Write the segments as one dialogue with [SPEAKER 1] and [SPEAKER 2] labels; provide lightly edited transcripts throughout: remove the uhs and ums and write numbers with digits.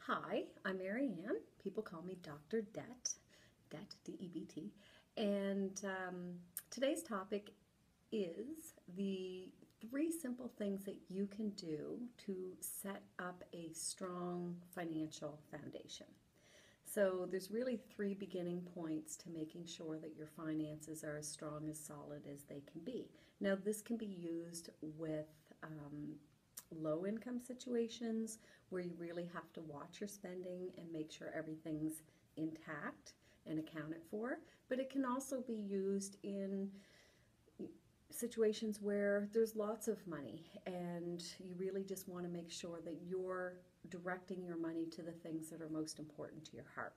[SPEAKER 1] Hi, I'm Mary Ann. People call me DrDebt, Debt, D-E-B-T. And today's topic is the three simple things that you can do to set up a strong financial foundation. So there's really three beginning points to making sure that your finances are as strong, as solid as they can be. Now, this can be used with low income situations where you really have to watch your spending and make sure everything's intact and accounted for. But it can also be used in situations where there's lots of money and you really just want to make sure that you're directing your money to the things that are most important to your heart.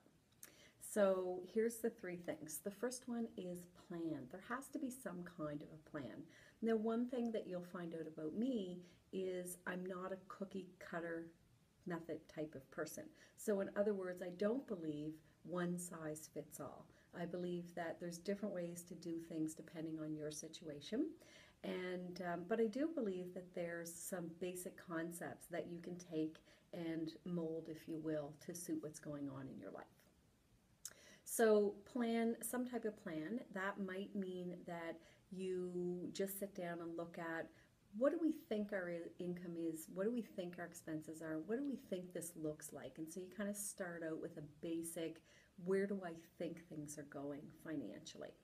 [SPEAKER 1] So here's the three things. The first one is plan. There has to be some kind of a plan. Now, one thing that you'll find out about me is I'm not a cookie cutter method type of person. So in other words, I don't believe one size fits all. I believe that there's different ways to do things depending on your situation. And but I do believe that there's some basic concepts that you can take and mold, if you will, to suit what's going on in your life. So plan some type of plan. That might mean that you just sit down and look at, what do we think our income is? What do we think our expenses are? What do we think this looks like? And so you kind of start out with a basic, where do I think things are going financially?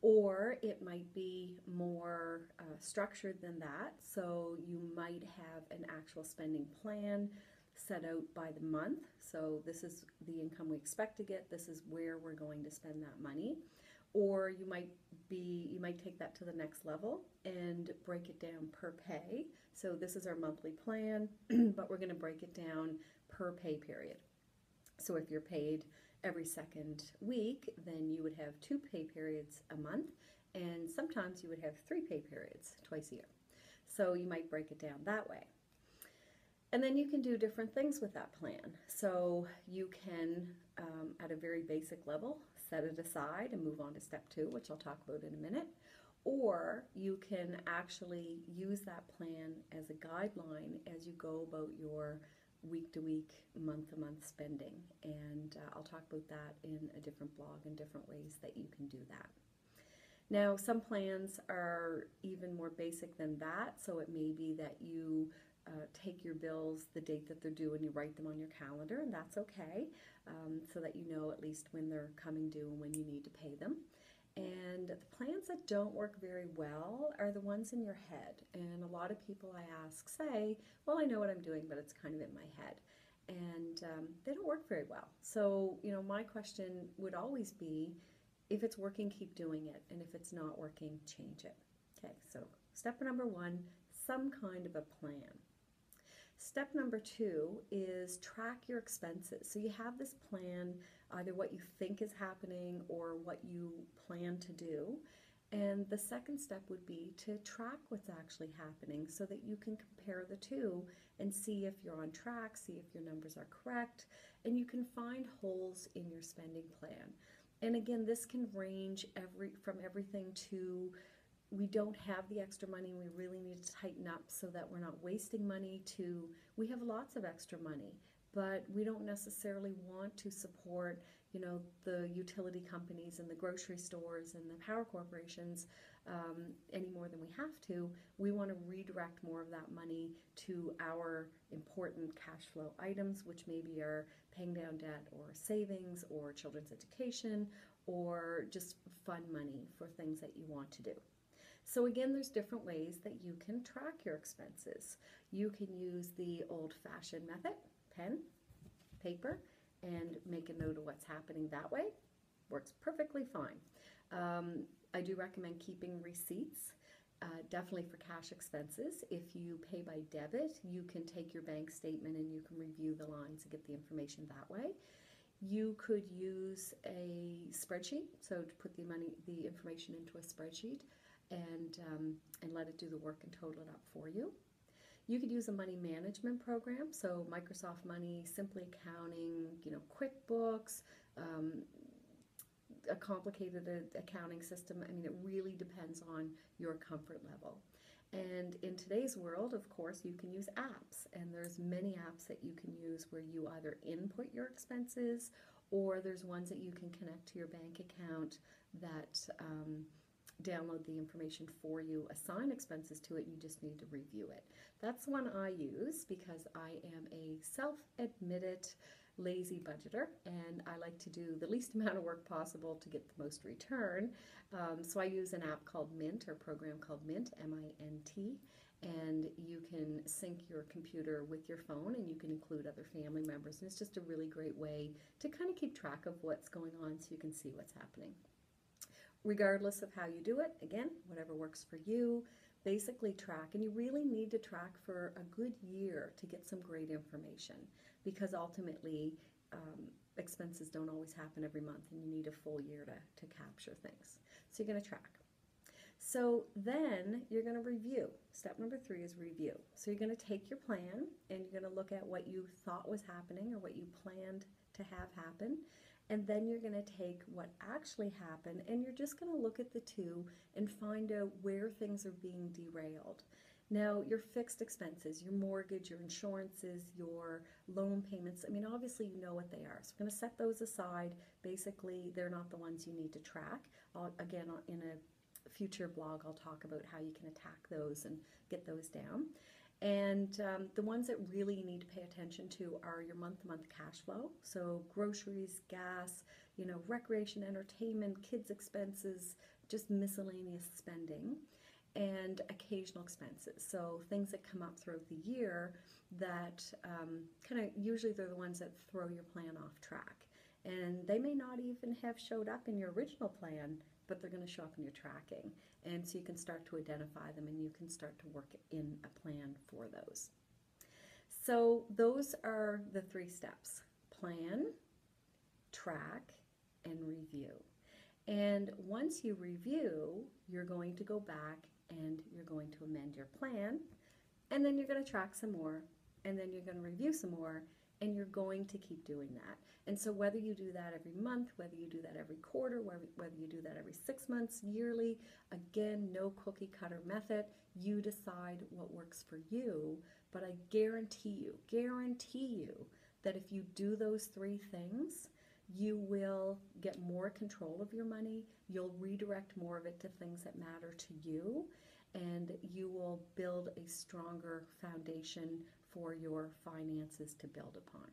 [SPEAKER 1] Or it might be more structured than that. So you might have an actual spending plan set out by the month. So this is the income we expect to get. This is where we're going to spend that money. Or you might take that to the next level and break it down per pay. So this is our monthly plan, but we're going to break it down per pay period. So if you're paid every second week, then you would have 2 pay periods a month, and sometimes you would have 3 pay periods twice a year. So you might break it down that way. And then you can do different things with that plan. So you can, at a very basic level, set it aside and move on to step 2, which I'll talk about in a minute. Or you can actually use that plan as a guideline as you go about your week-to-week, month-to-month spending. And I'll talk about that in a different blog and different ways that you can do that. Now, some plans are even more basic than that. So it may be that you take your bills the date that they're due and you write them on your calendar, and that's okay, so that you know at least when they're coming due and when you need to pay them. And the plans that don't work very well are the ones in your head. And a lot of people I ask say, well, I know what I'm doing, but it's kind of in my head. And they don't work very well. So, my question would always be, if it's working, keep doing it. And if it's not working, change it. Okay, so step number 1, some kind of a plan. Step number 2 is track your expenses. So you have this plan, either what you think is happening or what you plan to do. And the second step would be to track what's actually happening so that you can compare the two and see if you're on track, see if your numbers are correct, and you can find holes in your spending plan. And again, this can range from everything to, we don't have the extra money, we really need to tighten up so that we're not wasting money, to we have lots of extra money, but we don't necessarily want to support, the utility companies and the grocery stores and the power corporations any more than we have to. We want to redirect more of that money to our important cash flow items, which maybe are paying down debt or savings or children's education or just fun money for things that you want to do. So again, there's different ways that you can track your expenses. You can use the old-fashioned method, pen, paper, and make a note of what's happening that way. Works perfectly fine. I do recommend keeping receipts, definitely for cash expenses. If you pay by debit, you can take your bank statement and you can review the lines and get the information that way. You could use a spreadsheet, so to put the information into a spreadsheet and let it do the work and total it up for you. You could use a money management program, so Microsoft Money, Simply Accounting, QuickBooks, a complicated accounting system. I mean, it really depends on your comfort level. And in today's world, of course, you can use apps, and there's many apps that you can use where you either input your expenses, or there's ones that you can connect to your bank account that download the information for you, assign expenses to it, you just need to review it. That's one I use because I am a self-admitted lazy budgeter, and I like to do the least amount of work possible to get the most return. So I use an app called Mint, or a program called Mint, M-I-N-T, and you can sync your computer with your phone, and you can include other family members, and it's just a really great way to kind of keep track of what's going on so you can see what's happening. Regardless of how you do it, again, whatever works for you, basically track. And you really need to track for a good year to get some great information, because ultimately expenses don't always happen every month, and you need a full year to capture things. So you're going to track. So then you're going to review. Step number 3 is review. So you're going to take your plan and you're going to look at what you thought was happening or what you planned to have happen. And then you're going to take what actually happened and you're just going to look at the two and find out where things are being derailed. Now, your fixed expenses, your mortgage, your insurances, your loan payments, I mean, obviously you know what they are. So we're going to set those aside. Basically, they're not the ones you need to track. Again, in a future blog, I'll talk about how you can attack those and get those down. And the ones that really you need to pay attention to are your month-to-month cash flow. So groceries, gas, recreation, entertainment, kids' expenses, just miscellaneous spending, and occasional expenses. So things that come up throughout the year that usually they're the ones that throw your plan off track. And they may not even have showed up in your original plan, but they're going to show up in your tracking. And so you can start to identify them and you can start to work in a plan for those. So those are the 3 steps: plan, track, and review. And once you review, you're going to go back and you're going to amend your plan, and then you're going to track some more, and then you're going to review some more, and you're going to keep doing that. And so whether you do that every month, whether you do that every quarter, whether you do that every 6 months, yearly, again, no cookie cutter method. You decide what works for you, but I guarantee you that if you do those 3 things, you will get more control of your money, you'll redirect more of it to things that matter to you, and you will build a stronger foundation for your finances to build upon.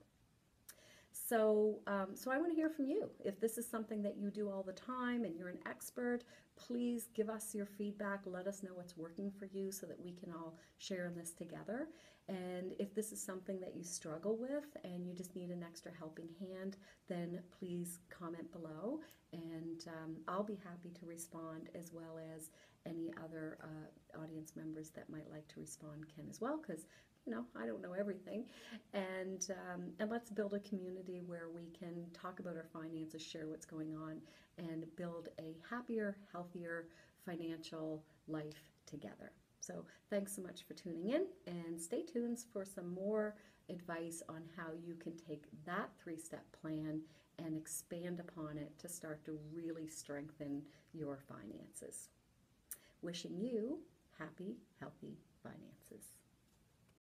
[SPEAKER 1] So I want to hear from you. If this is something that you do all the time and you're an expert, please give us your feedback. Let us know what's working for you so that we can all share in this together. And if this is something that you struggle with and you just need an extra helping hand, then please comment below, and I'll be happy to respond, as well as any other audience members that might like to respond can as well, because I don't know everything. And let's build a community where we can talk about our finances, share what's going on, and build a happier, healthier financial life together. So thanks so much for tuning in, and stay tuned for some more advice on how you can take that 3-step plan and expand upon it to start to really strengthen your finances. Wishing you happy, healthy finances.